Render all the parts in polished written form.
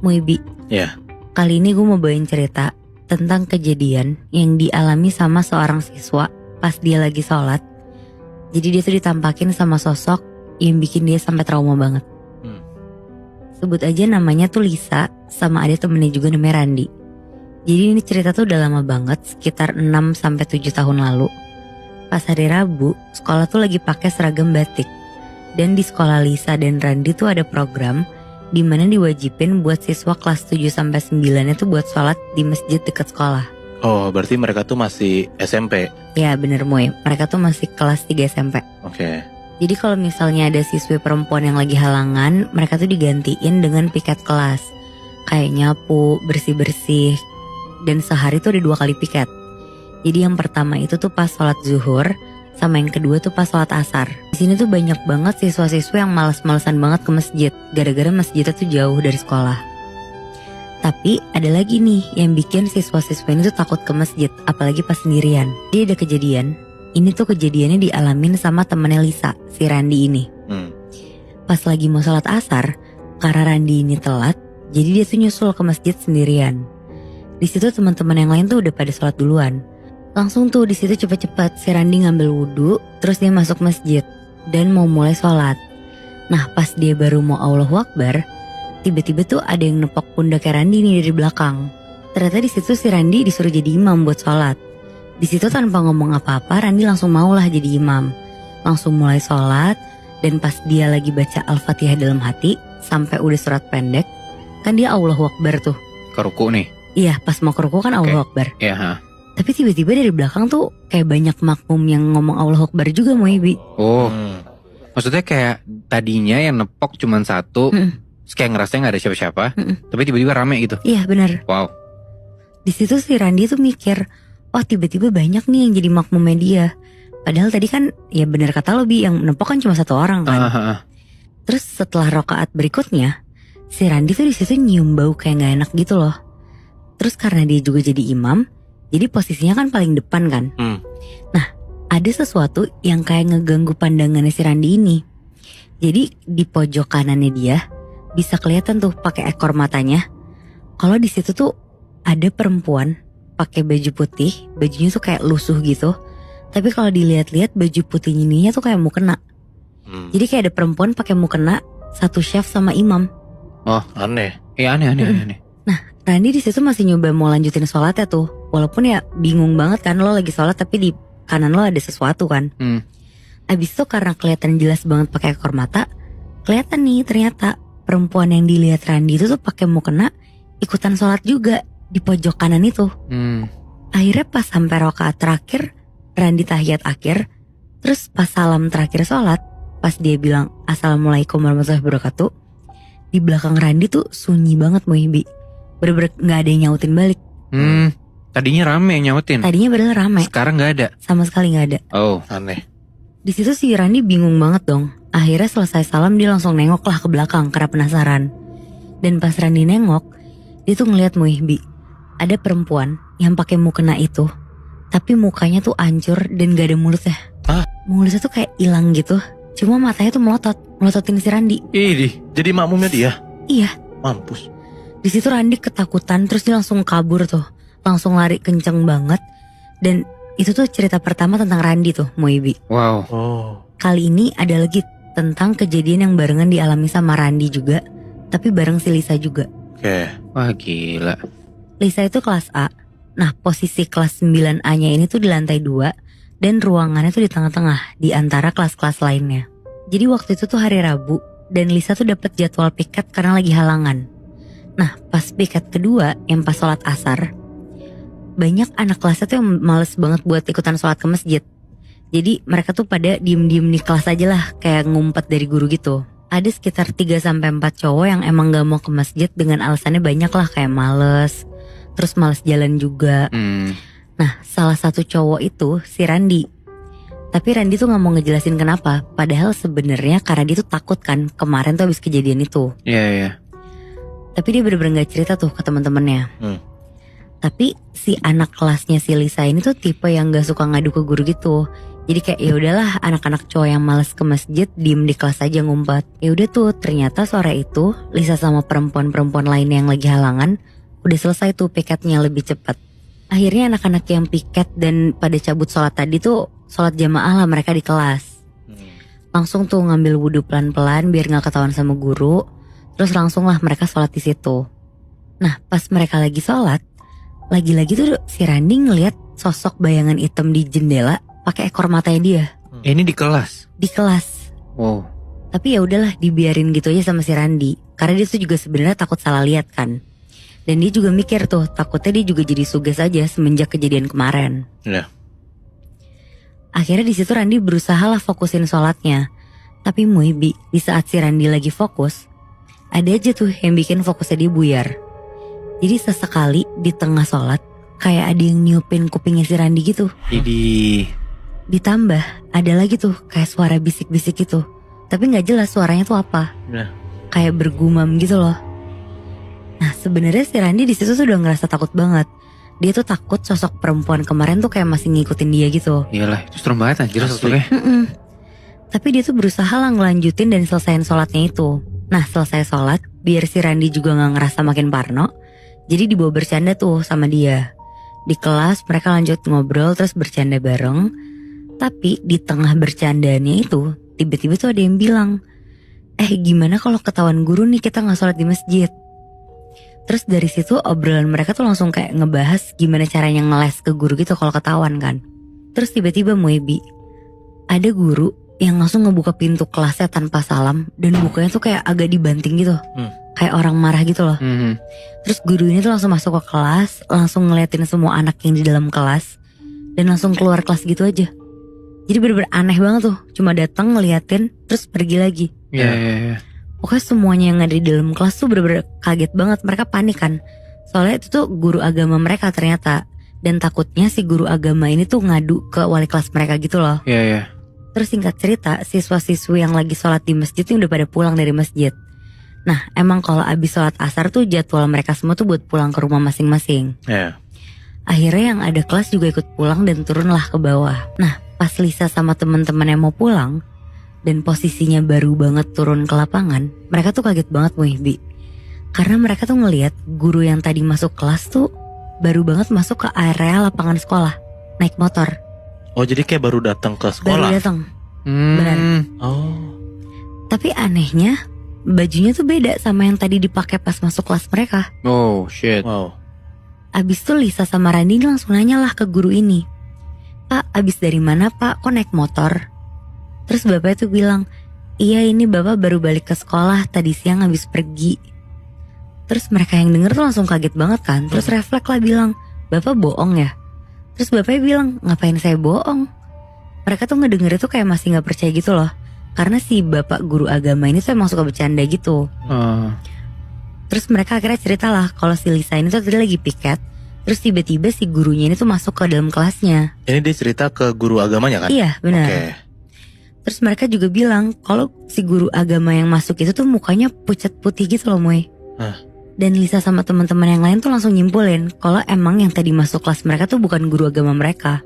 Muibi, Ya. kali ini gue mau bawain cerita tentang kejadian yang dialami sama seorang siswa pas dia lagi sholat. Jadi dia tuh ditampakin sama sosok yang bikin dia sampai trauma banget. Sebut aja namanya tuh Lisa, sama ada temennya juga namanya Randi. Jadi ini cerita tuh udah lama banget, sekitar 6-7 tahun lalu. Pas hari Rabu, sekolah tuh lagi pakai seragam batik. Dan di sekolah Lisa dan Randi tuh ada program di mana diwajibin buat siswa kelas 7-9 itu buat sholat di masjid dekat sekolah. Oh, berarti mereka tuh masih SMP. Ya bener Moy, mereka tuh masih kelas 3 SMP. Oke. Jadi kalau misalnya ada siswi perempuan yang lagi halangan, mereka tuh digantiin dengan piket kelas. Kayak nyapu, bersih-bersih. Dan sehari tuh ada 2 kali piket. Jadi yang pertama itu tuh pas sholat zuhur, sama yang kedua tuh pas sholat asar. Di sini tuh banyak banget siswa-siswa yang malas-malasan banget ke masjid, gara-gara masjidnya tuh jauh dari sekolah. Tapi ada lagi nih yang bikin siswa-siswa ini tuh takut ke masjid, apalagi pas sendirian. Jadi ada kejadian, ini tuh kejadiannya dialamin sama temennya Lisa, si Randi ini. Pas lagi mau sholat asar, karena Randi ini telat, jadi dia tuh nyusul ke masjid sendirian. Di situ teman-teman yang lain tuh udah pada sholat duluan. Langsung tuh di situ cepet-cepet si Randi ngambil wudhu, terus dia masuk masjid dan mau mulai sholat. Nah pas dia baru mau Allahu Akbar, tiba-tiba tuh ada yang nepok pundaknya Randi nih dari belakang. Ternyata di situ si Randi disuruh jadi imam buat sholat. Di situ tanpa ngomong apa-apa, Randi langsung maulah jadi imam. Langsung mulai sholat, dan pas dia lagi baca Al-Fatihah dalam hati sampai udah surat pendek, kan dia Allahu Akbar tuh. Ke ruku nih. Iya, pas mau ke ruku kan Allahu Akbar. Iya. Tapi tiba-tiba dari belakang tuh kayak banyak makmum yang ngomong Allahu Akbar juga Moibi. Oh, maksudnya kayak tadinya yang nepok cuma satu, terus kayak ngerasa gak ada siapa-siapa, tapi tiba-tiba rame gitu. Iya benar. Wow. Di situ si Randi tuh mikir, oh tiba-tiba banyak nih yang jadi makmumnya dia. Padahal tadi kan ya benar kata lo Bi, yang nepok kan cuma 1 orang kan. Terus setelah rokaat berikutnya, si Randi tuh di situ nyium bau kayak gak enak gitu loh. Terus karena dia juga jadi imam, jadi posisinya kan paling depan kan. Nah ada sesuatu yang kayak ngeganggu pandangannya si Randi ini. Jadi di pojok kanannya dia bisa kelihatan tuh pakai ekor matanya. Kalau di situ tuh ada perempuan pakai baju putih, bajunya tuh kayak lusuh gitu. Tapi kalau dilihat-lihat baju putih ininya tuh kayak mukena. Jadi kayak ada perempuan pakai mukena, satu chef sama imam. Oh Aneh. iya aneh. Nah Randi di situ masih nyoba mau lanjutin sholatnya tuh. Walaupun ya bingung banget kan, lo lagi sholat tapi di kanan lo ada sesuatu kan. Abis itu karena kelihatan jelas banget pakai ekor mata, kelihatan nih ternyata perempuan yang dilihat Randi itu tuh pakai mukena ikutan sholat juga di pojok kanan itu. Akhirnya pas sampai rakaat terakhir, Randi tahiyat akhir, terus pas salam terakhir sholat, pas dia bilang Assalamualaikum warahmatullahi wabarakatuh, di belakang Randi tuh sunyi banget Muhibi. Bener-bener gak ada yang nyautin balik. Tadinya rame yang nyautin. Tadinya bener rame. Sekarang gak ada. Sama sekali gak ada. Oh Aneh. Di situ si Randi bingung banget dong. Akhirnya selesai salam dia langsung nengok lah ke belakang karena penasaran. Dan pas Randi nengok, dia tuh ngeliat Muhbi, ada perempuan yang pakai mukena itu, tapi mukanya tuh hancur dan gak ada mulutnya. Mulutnya tuh kayak hilang gitu. Cuma matanya tuh melototin si Randi. Idih, jadi makmumnya dia? Iya. Mampus. Di situ Randi ketakutan, terus dia langsung kabur tuh. Langsung lari kenceng banget. Dan itu tuh cerita pertama tentang Randi tuh, Moibi. Wow. Kali ini ada lagi tentang kejadian yang barengan dialami sama Randi juga, tapi bareng si Lisa juga. Oke. Wah gila. Lisa itu kelas A. Nah posisi kelas 9A-nya ini tuh di lantai 2, dan ruangannya tuh di tengah-tengah di antara kelas-kelas lainnya. Jadi waktu itu tuh hari Rabu, dan Lisa tuh dapat jadwal piket karena lagi halangan. Nah pas piket kedua yang pas sholat asar, banyak anak kelasnya tuh yang males banget buat ikutan sholat ke masjid. Jadi mereka tuh pada diem-diem di kelas aja lah, kayak ngumpet dari guru gitu. Ada sekitar 3-4 cowok yang emang gak mau ke masjid dengan alasannya banyak lah, kayak males, terus males jalan juga. Nah salah satu cowok itu si Randi. Tapi Randi tuh gak mau ngejelasin kenapa, padahal sebenarnya karena dia tuh takut kan kemarin tuh habis kejadian itu. Iya. Tapi dia bener-bener gak cerita tuh ke teman-temannya. Tapi si anak kelasnya si Lisa ini tuh tipe yang gak suka ngadu ke guru gitu. Jadi kayak ya udahlah, anak-anak cowok yang malas ke masjid diem di kelas aja ngumpet. Ya udah tuh, ternyata sore itu Lisa sama perempuan-perempuan lain yang lagi halangan udah selesai tuh piketnya lebih cepat. Akhirnya anak-anak yang piket dan pada cabut sholat tadi tuh sholat jamaah lah mereka di kelas. Langsung tuh ngambil wudhu pelan-pelan biar gak ketahuan sama guru. Terus langsung lah mereka sholat di situ. Nah pas mereka lagi sholat, lagi-lagi tuh si Randi ngeliat sosok bayangan hitam di jendela pakai ekor matanya dia Ini di kelas. di kelas. Wow. Tapi ya udahlah, dibiarin gitu aja sama si Randi. Karena dia tuh juga sebenarnya takut salah lihat kan. Dan dia juga mikir tuh, takutnya dia juga jadi suges aja semenjak kejadian kemarin. Ya. Akhirnya di situ Randi berusaha lah fokusin sholatnya. Tapi Muibi, di saat si Randi lagi fokus, ada aja tuh yang bikin fokusnya dia buyar. Jadi sesekali di tengah sholat, kayak ada yang niupin kupingnya si Randi gitu. Jadi Ditambah ada lagi tuh kayak suara bisik-bisik gitu. Tapi gak jelas suaranya tuh apa. Ya. Kayak bergumam gitu loh. Nah sebenarnya si Randi di situ tuh udah ngerasa takut banget. Dia tuh takut sosok perempuan kemarin tuh kayak masih ngikutin dia gitu. iyalah, itu serem banget anjir Asli. sosoknya. Tapi dia tuh berusaha lah ngelanjutin dan selesaiin sholatnya itu. Nah selesai sholat, biar si Randi juga gak ngerasa makin parno, jadi dibawa bercanda tuh sama dia. Di kelas mereka lanjut ngobrol terus bercanda bareng. Tapi di tengah bercandanya itu, tiba-tiba tuh ada yang bilang, gimana kalau ketahuan guru nih kita gak sholat di masjid. Terus dari situ obrolan mereka tuh langsung kayak ngebahas gimana caranya ngeles ke guru gitu kalau ketahuan kan. Terus tiba-tiba Muebi, ada guru yang langsung ngebuka pintu kelasnya tanpa salam. Dan bukanya tuh kayak agak dibanting gitu. Kayak orang marah gitu loh. Terus guru ini tuh langsung masuk ke kelas, langsung ngeliatin semua anak yang di dalam kelas. Dan langsung keluar kelas gitu aja. Jadi bener-bener aneh banget tuh. Cuma datang ngeliatin terus pergi lagi. Iya. Pokoknya semuanya yang ada di dalam kelas tuh bener-bener kaget banget. Mereka panik kan. Soalnya itu tuh guru agama mereka ternyata. Dan takutnya si guru agama ini tuh ngadu ke wali kelas mereka gitu loh. Iya. Terus singkat cerita, siswa-siswi yang lagi sholat di masjid ini udah pada pulang dari masjid. Nah emang kalau abis sholat asar tuh jadwal mereka semua tuh buat pulang ke rumah masing-masing. Ya. Akhirnya yang ada kelas juga ikut pulang dan turunlah ke bawah. Nah pas Lisa sama teman-temannya mau pulang dan posisinya baru banget turun ke lapangan, mereka tuh kaget banget Muhbi. Karena mereka tuh ngelihat guru yang tadi masuk kelas tuh baru banget masuk ke area lapangan sekolah, naik motor. Oh jadi kayak baru datang ke Baru sekolah. datang. Benar. Oh. Tapi anehnya bajunya tuh beda sama yang tadi dipakai pas masuk kelas mereka. Oh shit. Wow. Abis itu Lisa sama Randi langsung nanya lah ke guru ini, "Pak, abis dari mana pak? Kok naik motor?" Terus bapaknya tuh bilang, "Iya ini bapak baru balik ke sekolah, tadi siang habis pergi." Terus mereka yang denger tuh langsung kaget banget kan. Terus refleks lah bilang, "Bapak bohong ya?" Terus bapaknya bilang, "Ngapain saya bohong?" Mereka tuh ngedenger itu kayak masih gak percaya gitu loh. Karena si bapak guru agama ini tuh emang suka bercanda gitu. Terus mereka akhirnya cerita lah kalau si Lisa ini tuh tadi lagi piket. Terus tiba-tiba si gurunya ini tuh masuk ke dalam kelasnya. Ini dia cerita ke guru agamanya kan? Iya benar. Oke. Terus mereka juga bilang kalau si guru agama yang masuk itu tuh mukanya pucat putih gitu loh Moy. Dan Lisa sama teman-teman yang lain tuh langsung nyimpulin kalau emang yang tadi masuk kelas mereka tuh bukan guru agama mereka,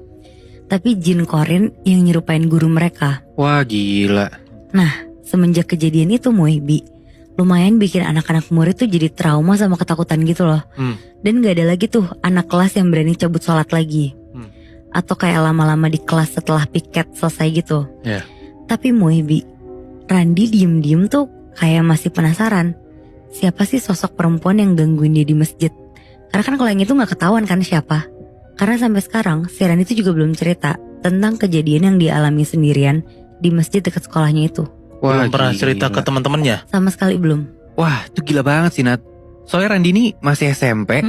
tapi jin korin yang nyerupain guru mereka. Wah gila. Nah semenjak kejadian itu Moy, lumayan bikin anak-anak murid tuh jadi trauma sama ketakutan gitu loh. Dan gak ada lagi tuh anak kelas yang berani cabut sholat lagi. Atau kayak lama-lama di kelas setelah piket selesai gitu. Yeah. Tapi Muibi, Randi diem-diem tuh kayak masih penasaran. Siapa sih sosok perempuan yang gangguin dia di masjid? Karena kan kalau yang itu gak ketahuan kan siapa. Karena sampai sekarang si Randi tuh juga belum cerita tentang kejadian yang dialami sendirian di masjid dekat sekolahnya itu. Wah, Belum pernah cerita ke teman-temannya. Sama sekali belum. Wah itu gila banget sih Nat. Soalnya Randi ini masih SMP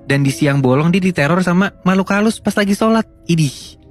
dan di siang bolong dia diteror sama makhluk halus pas lagi sholat. Idih.